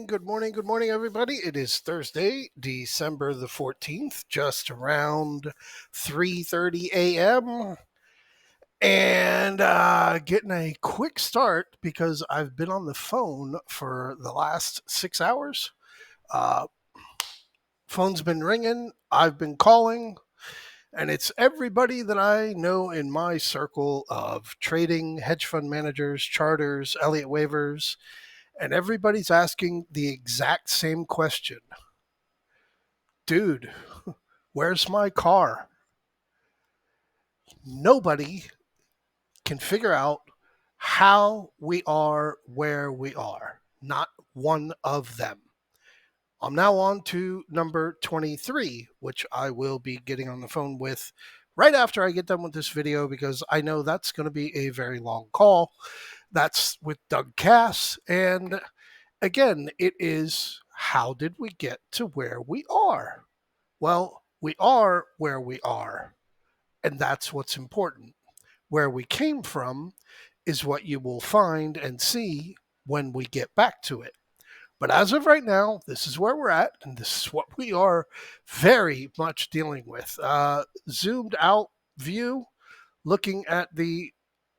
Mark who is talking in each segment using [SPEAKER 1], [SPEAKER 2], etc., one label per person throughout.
[SPEAKER 1] Good morning, everybody. It is Thursday, December the 14th, just around 3:30 a.m. And getting a quick start because I've been on the phone for the last 6 hours. Uh, Phone's been ringing, I've been calling, and it's everybody that I know in my circle of trading, hedge fund managers, charters, Elliott waivers, and everybody's asking the exact same question. Dude, where's my car? Nobody can figure out how we are where we are. Not one of them. I'm now on to number 23, which I will be getting on the phone with right after I get done with this video because I know that's going to be a very long call. That's with Doug Cass. And again, it is how did we get to where we are? Well, we are where we are, and that's what's important. Where we came from is what you will find and see when we get back to it. But as of right now, this is where we're at, and this is what we are very much dealing with. Zoomed out view, looking at the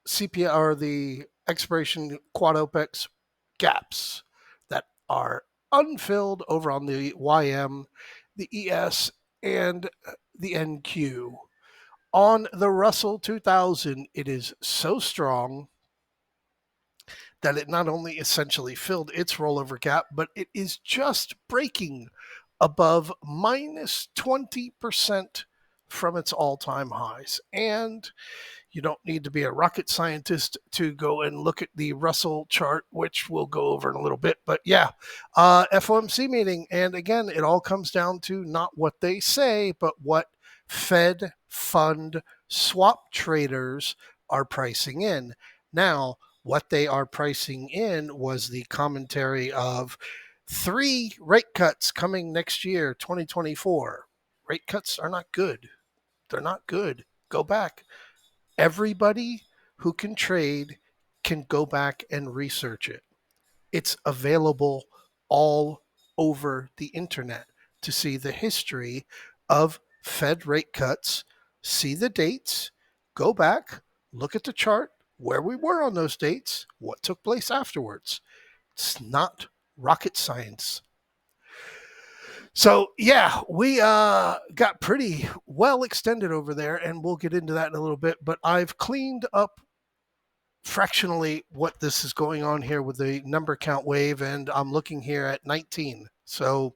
[SPEAKER 1] CPI or the expiration quad OPEX gaps that are unfilled over on the YM, the ES, and the NQ. On the Russell 2000, it is so strong that it not only essentially filled its rollover gap, but it is just breaking above minus 20% from its all-time highs. And you don't need to be a rocket scientist to go and look at the Russell chart, which we'll go over in a little bit. But yeah, FOMC meeting. And again, it all comes down to not what they say, but what Fed fund swap traders are pricing in. Now, what they are pricing in was the commentary of 3 rate cuts coming next year, 2024. Rate cuts are not good. They're not good. Go back. Everybody who can trade can go back and research it. It's available all over the internet to see the history of Fed rate cuts, see the dates, go back, look at the chart, where we were on those dates, what took place afterwards. It's not rocket science. So yeah, we got pretty well extended over there, and we'll get into that in a little bit. But I've cleaned up fractionally what this is going on here with the number count wave, and I'm looking here at 19. So,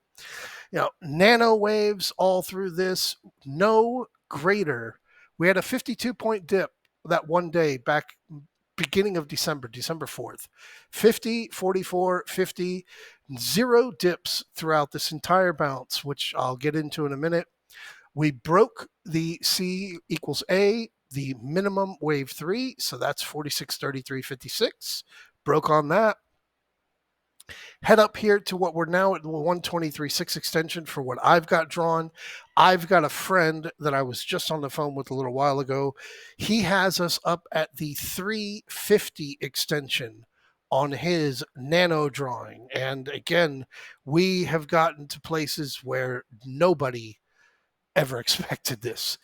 [SPEAKER 1] nano waves all through this, no greater. We had a 52-point dip that one day back beginning of December 4th. 50, 44, 50, 0 dips throughout this entire bounce, which I'll get into in a minute. We broke the C equals A, the minimum wave 3, so that's 46.3356. Broke on that. Head up here to what we're now at the 123.6 extension for what I've got drawn. I've got a friend that I was just on the phone with a little while ago. He has us up at the 350 extension on his nano drawing. And again, we have gotten to places where nobody ever expected this.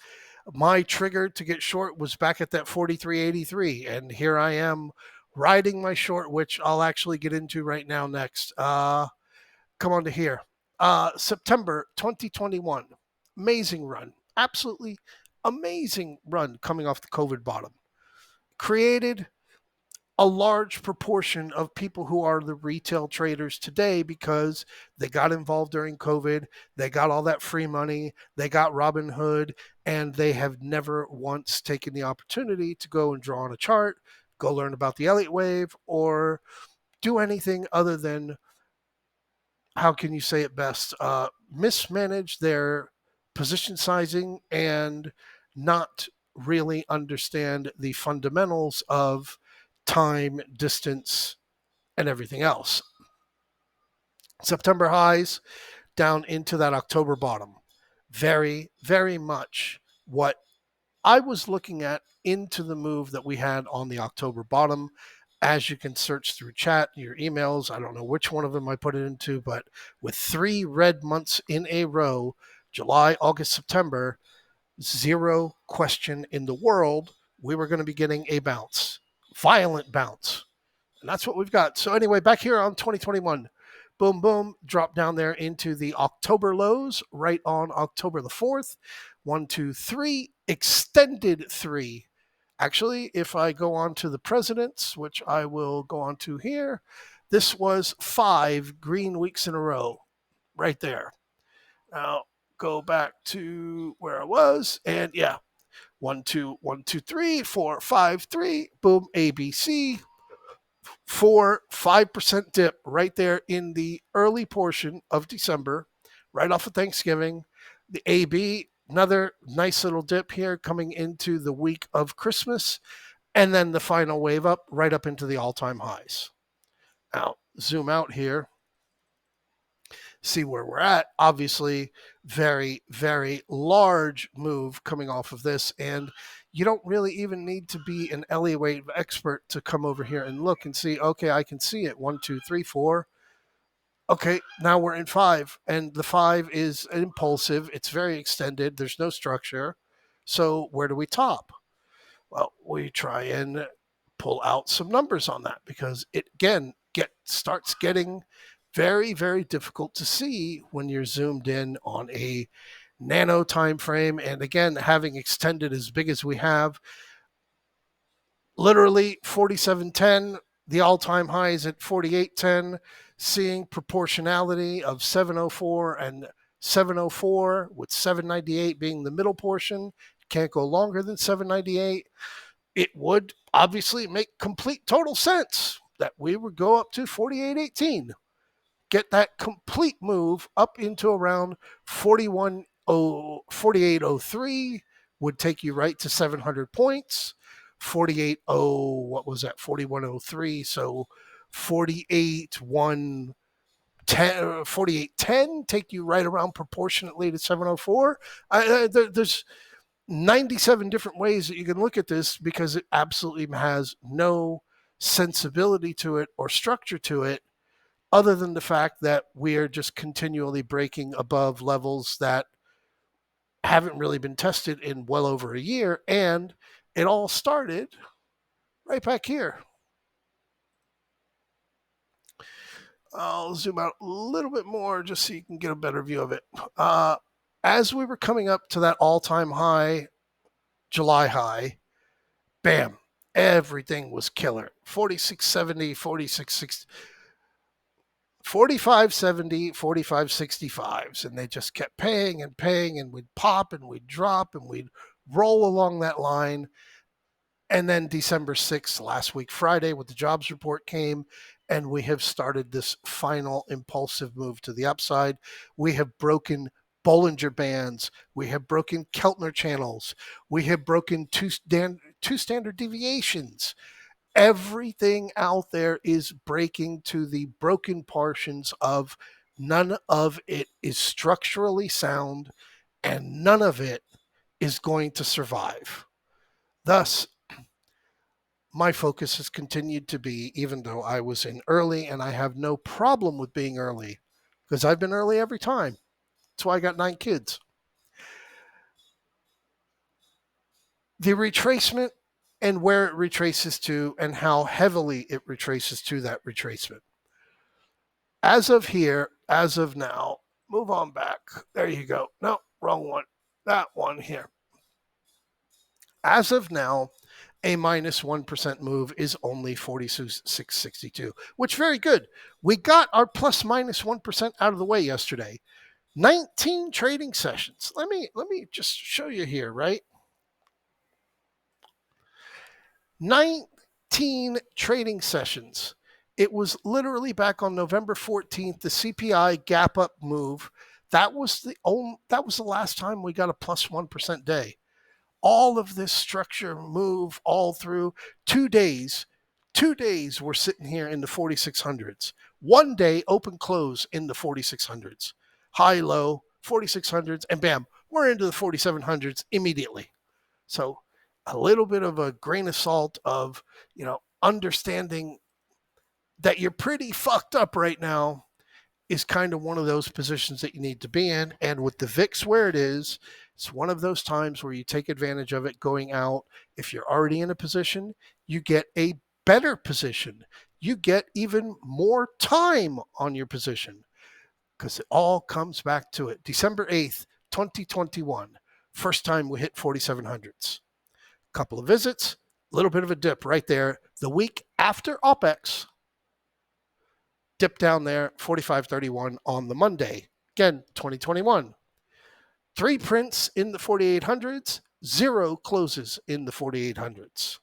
[SPEAKER 1] My trigger to get short was back at that 43.83, and here I am riding my short, which I'll actually get into right now next. Come on to here. September 2021. Amazing run. Absolutely amazing run coming off the COVID bottom. Created a large proportion of people who are the retail traders today because they got involved during COVID, they got all that free money, they got Robinhood, and they have never once taken the opportunity to go and draw on a chart, go learn about the Elliott wave, or do anything other than, how can you say it best, mismanage their position sizing and not really understand the fundamentals of time, distance, and everything else. September highs down into that October bottom. Very, very much what I was looking at into the move that we had on the October bottom as you can search through chat, your emails. I don't know which one of them I put it into, but with 3 red months in a row, July, August, September, zero question in the world, we were going to be getting a bounce, violent bounce. And that's what we've got. So anyway, back here on 2021, boom, boom, drop down there into the October lows right on October the 4th. 1, 2, 3, extended 3. Actually, if I go on to the presidents, which I will go on to here, this was 5 green weeks in a row right there. Now go back to where I was, and yeah, 1, 2, 1, 2, 3, 4, 5, 3, boom, ABC. 5% dip right there in the early portion of December, right off of Thanksgiving. The AB, another nice little dip here coming into the week of Christmas, and then the final wave up right up into the all-time highs. Now, zoom out here, see where we're at. Obviously, very, very large move coming off of this, and you don't really even need to be an Elliott wave expert to come over here and look and see, okay, I can see it. 1, 2, 3, 4. Okay, now we're in 5, and the 5 is impulsive. It's very extended. There's no structure. So where do we top? Well, we try and pull out some numbers on that because it, again, starts getting very, very difficult to see when you're zoomed in on a nano time frame. And again, having extended as big as we have, literally 47.10, the all-time high is at 48.10, seeing proportionality of 704 and 704 with 798 being the middle portion. Can't go longer than 798. It would obviously make complete total sense that we would go up to 48.18, get that complete move up into around 48.03 would take you right to 700 points. 48.0, what was that? 41.03. So 48.10 take you right around proportionately to 704. There's 97 different ways that you can look at this because it absolutely has no sensibility to it or structure to it other than the fact that we are just continually breaking above levels that haven't really been tested in well over a year. And it all started right back here. I'll zoom out a little bit more just so you can get a better view of it. As we were coming up to that all-time high, July high, bam, everything was killer. 46.70, 46.60, 45.70, 45.65s, and they just kept paying, and we'd pop and we'd drop and we'd roll along that line. And then December 6th, last week, Friday, with the jobs report came, and we have started this final impulsive move to the upside. We have broken Bollinger Bands. We have broken Keltner channels. We have broken two standard deviations. Everything out there is breaking to the broken portions of none of it is structurally sound, and none of it is going to survive. Thus, my focus has continued to be, even though I was in early, and I have no problem with being early because I've been early every time. That's why I got 9 kids. The retracement and where it retraces to and how heavily it retraces to that retracement. As of here, as of now, move on back. There you go. No, wrong one. That one here. As of now, a minus 1% move is only 46.62, which very good. We got our plus minus 1% out of the way yesterday. 19 trading sessions. Let me just show you here, right? 19 trading sessions. It was literally back on November 14th, the CPI gap up move. That was the last time we got a plus 1% day. All of this structure move all through 2 days. 2 days we're sitting here in the 4600s. 1 day open close in the 4600s. High low 4600s, and bam, we're into the 4700s immediately. So a little bit of a grain of salt of, understanding that you're pretty fucked up right now is kind of one of those positions that you need to be in. And with the VIX where it is, it's one of those times where you take advantage of it going out. If you're already in a position, you get a better position. You get even more time on your position because it all comes back to it. December 8th, 2021, first time we hit 4700s. Couple of visits, a little bit of a dip right there. The week after OPEX, dip down there, 45.31 on the Monday. Again, 2021. 3 prints in the 4800s, 0 closes in the 4800s.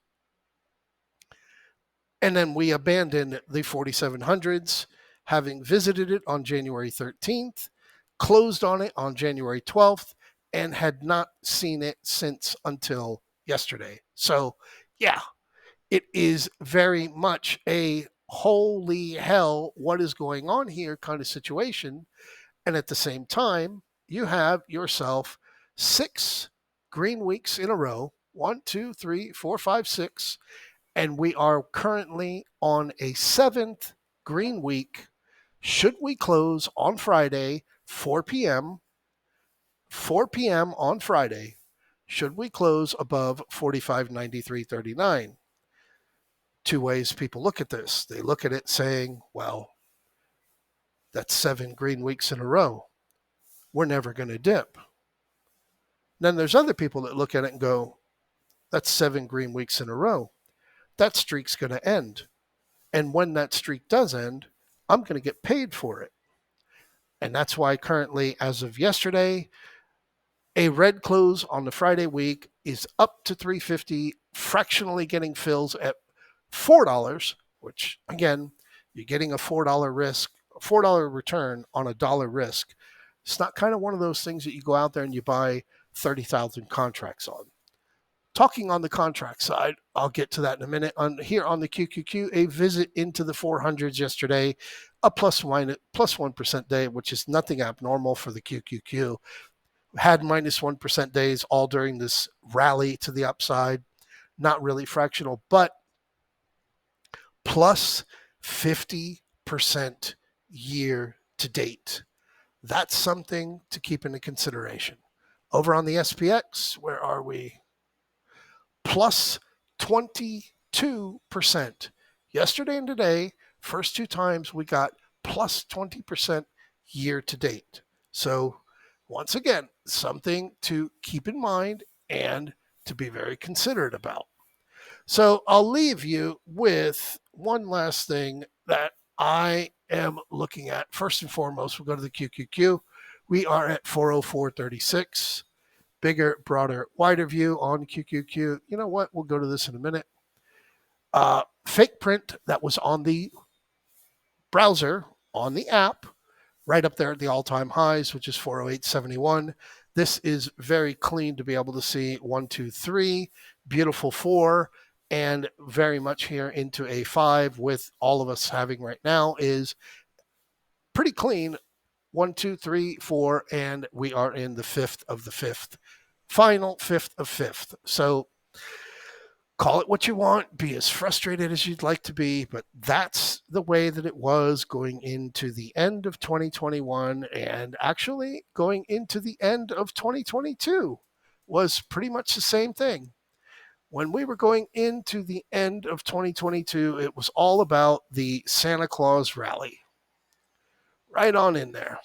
[SPEAKER 1] And then we abandoned the 4700s, having visited it on January 13th, closed on it on January 12th, and had not seen it since until yesterday. So, yeah, it is very much a holy hell, what is going on here kind of situation. And at the same time, you have yourself 6 green weeks in a row. 1, 2, 3, 4, 5, 6. And we are currently on a 7th green week. Should we close on Friday, 4 p.m., 4 p.m. on Friday, should we close above 45.93.39? 2 ways people look at this. They look at it saying, well, that's 7 green weeks in a row. We're never going to dip. Then there's other people that look at it and go, that's 7 green weeks in a row. That streak's going to end. And when that streak does end, I'm going to get paid for it. And that's why currently, as of yesterday, a red close on the Friday week is up to 350, fractionally getting fills at $4, which again, you're getting a $4 risk, a $4 return on a dollar risk. It's not kind of one of those things that you go out there and you buy 30,000 contracts on. Talking on the contract side, I'll get to that in a minute. Here on the QQQ, a visit into the 400s yesterday, a plus 1% day, which is nothing abnormal for the QQQ. Had minus 1% days all during this rally to the upside. Not really fractional, but plus 50% year to date. That's something to keep into consideration. Over on the SPX, where are we? Plus 22%. Yesterday and today, first 2 times we got plus 20% year to date. So once again, something to keep in mind and to be very considerate about. So I'll leave you with one last thing that I am looking at. First and foremost, we'll go to the QQQ. We are at 404.36. Bigger, broader, wider view on QQQ. You know what? We'll go to this in a minute. Fake print that was on the browser, on the app, right up there at the all-time highs, which is 408.71. This is very clean to be able to see 1, 2, 3, beautiful 4, and very much here into a 5 with all of us having right now is pretty clean. 1, 2, 3, 4, and we are in the 5th of the 5th. Final 5th of 5th. So call it what you want, be as frustrated as you'd like to be, but that's the way that it was going into the end of 2021 and actually going into the end of 2022 was pretty much the same thing. When we were going into the end of 2022, it was all about the Santa Claus rally. Right on in there.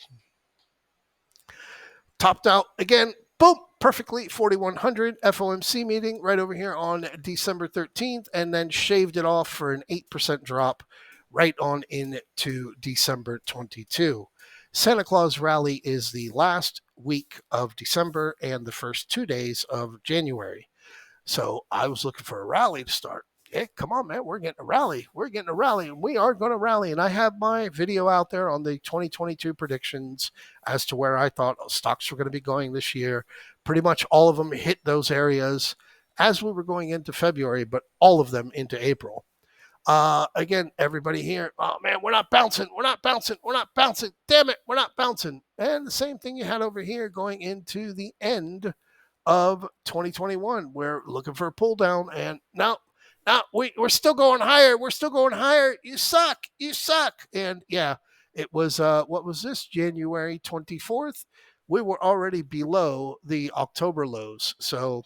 [SPEAKER 1] Topped out again, boom, perfectly 4100 FOMC meeting right over here on December 13th, and then shaved it off for an 8% drop right on into December 22. Santa Claus rally is the last week of December and the first 2 days of January. So I was looking for a rally to start. Hey, come on, man, we're getting a rally. We're getting a rally, and we are going to rally. And I have my video out there on the 2022 predictions as to where I thought stocks were going to be going this year. Pretty much all of them hit those areas as we were going into February, but all of them into April. Again, everybody here, oh man, we're not bouncing. We're not bouncing. We're not bouncing. Damn it, we're not bouncing. And the same thing you had over here going into the end of 2021. We're looking for a pull down, and now No, we're still going higher. We're still going higher. You suck. You suck. And yeah, it was, what was this? January 24th. We were already below the October lows. So,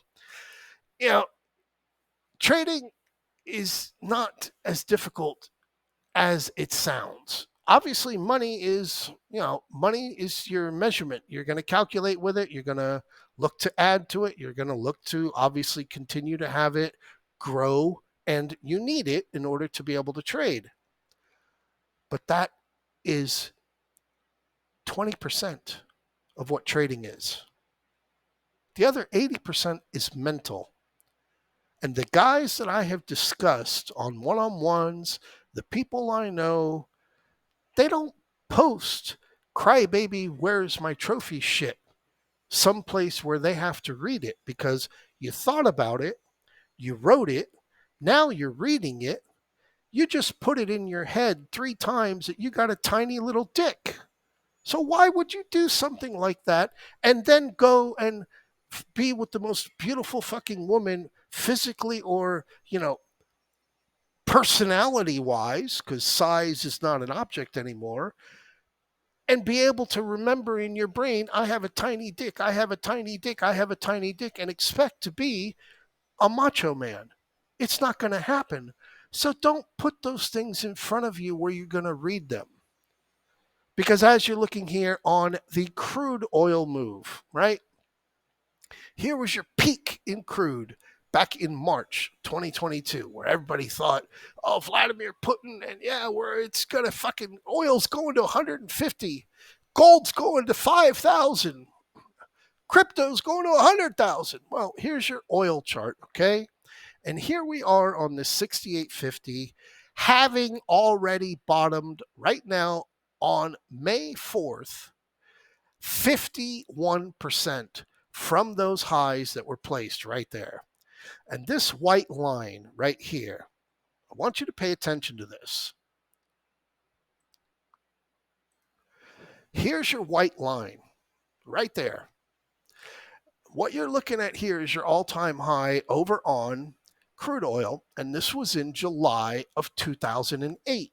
[SPEAKER 1] you know, trading is not as difficult as it sounds. Obviously, money is your measurement. You're going to calculate with it. You're going to look to add to it. You're going to look to obviously continue to have it grow, and you need it in order to be able to trade. But that is 20% of what trading is. The other 80% is mental. And the guys that I have discussed on one-on-ones, the people I know, they don't post crybaby where's my trophy shit someplace where they have to read it, because you thought about it, you wrote it, now you're reading it, you just put it in your head 3 times that you got a tiny little dick. So why would you do something like that and then go and be with the most beautiful fucking woman physically, or, personality wise, because size is not an object anymore, and be able to remember in your brain, I have a tiny dick, I have a tiny dick, I have a tiny dick, and expect to be a macho man? It's not going to happen. So don't put those things in front of you where you're going to read them. Because as you're looking here on the crude oil move, right? Here was your peak in crude back in March 2022, where everybody thought, oh, Vladimir Putin, and yeah, where it's going to fucking, oil's going to 150, gold's going to 5,000, crypto's going to 100,000. Well, here's your oil chart, okay? And here we are on the 68.50, having already bottomed right now on May 4th, 51% from those highs that were placed right there. And this white line right here, I want you to pay attention to this. Here's your white line right there. What you're looking at here is your all-time high over on crude oil, and this was in July of 2008.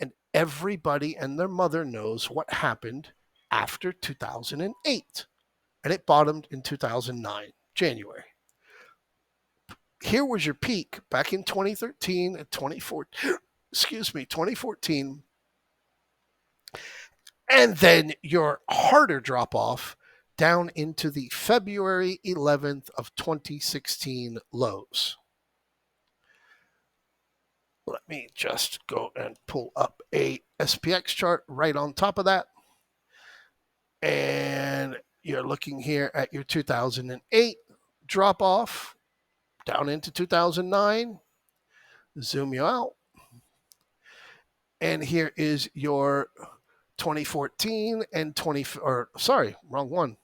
[SPEAKER 1] And everybody and their mother knows what happened after 2008. And it bottomed in 2009, January. Here was your peak back in 2013 and 2014. And then your harder drop off down into the February 11th of 2016 lows. Let me just go and pull up a SPX chart right on top of that. And you're looking here at your 2008 drop off down into 2009. Zoom you out. And here is your 2014 and wrong one.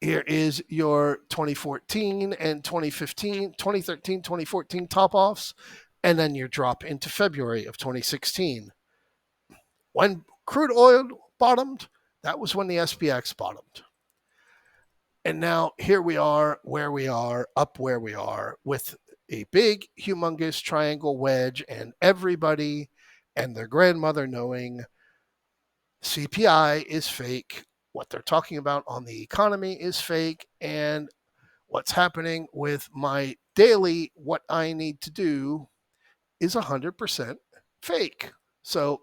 [SPEAKER 1] Here is your 2014 and 2013, 2014 top offs, and then your drop into February of 2016. When crude oil bottomed, that was when the SPX bottomed. And now here we are where we are, up where we are, with a big, humongous triangle wedge, and everybody and their grandmother knowing CPI is fake. What they're talking about on the economy is fake, and what's happening with my daily, what I need to do, is 100% fake. So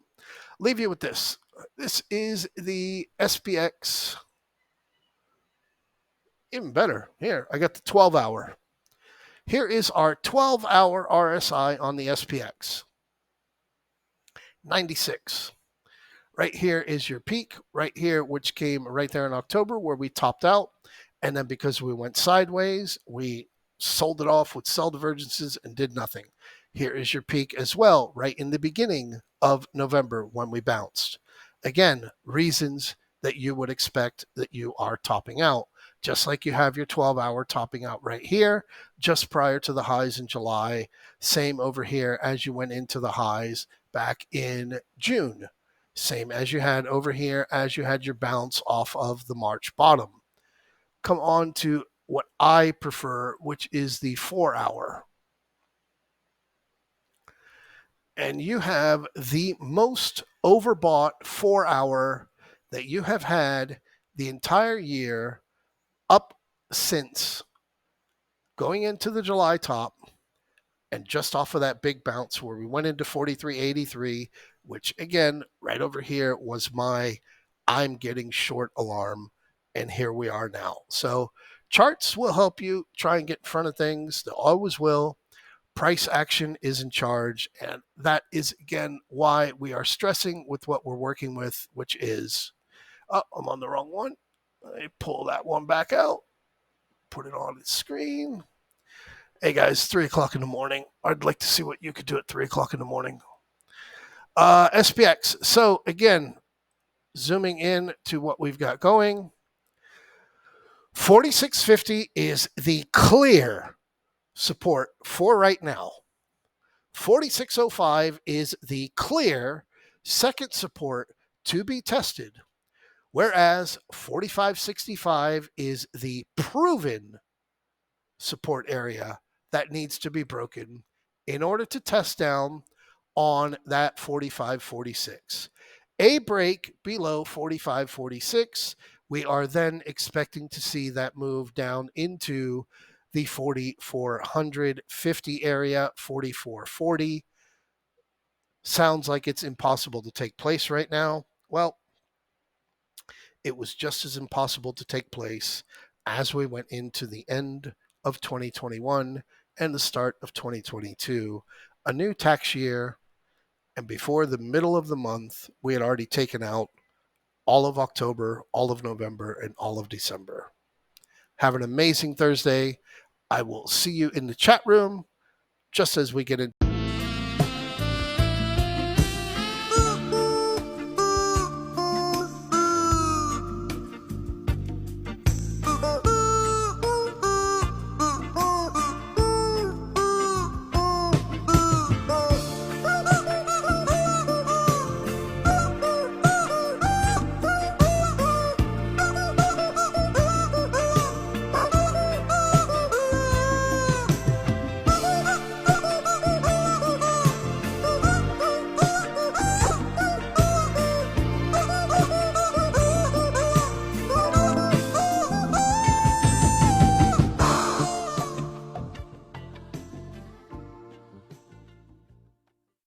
[SPEAKER 1] leave you with this. This is the SPX. Even better, here, I got the 12-hour. Here is our 12-hour RSI on the SPX. 96. Right here is your peak, right here, which came right there in October where we topped out. And then because we went sideways, we sold it off with sell divergences and did nothing. Here is your peak as well, right in the beginning of November when we bounced. Again, reasons that you would expect that you are topping out, just like you have your 12-hour topping out right here, just prior to the highs in July. Same over here as you went into the highs back in June. Same as you had over here as you had your bounce off of the March bottom. Come on to what I prefer, which is the 4-hour. And you have the most overbought 4-hour that you have had the entire year up since going into the July top and just off of that big bounce where we went into 43.83, which again, right over here was my I'm getting short alarm. And here we are now. So charts will help you try and get in front of things. They always will. Price action is in charge. And that is, again, why we are stressing with what we're working with, which is, oh, I'm on the wrong one. I pull that one back out, put it on the screen. Hey guys, 3 o'clock in the morning. I'd like to see what you could do at 3 o'clock in the morning. SPX. So again, zooming in to what we've got going. 46.50 is the clear support for right now. 46.05 is the clear second support to be tested, whereas 45.65 is the proven support area that needs to be broken in order to test down on that 45.46. A break below 45.46, we are then expecting to see that move down into the 4,450 area, 44.40. Sounds like it's impossible to take place right now. Well, it was just as impossible to take place as we went into the end of 2021 and the start of 2022, a new tax year. And before the middle of the month, we had already taken out all of October, all of November, and all of December. Have an amazing Thursday. I will see you in the chat room just as we get into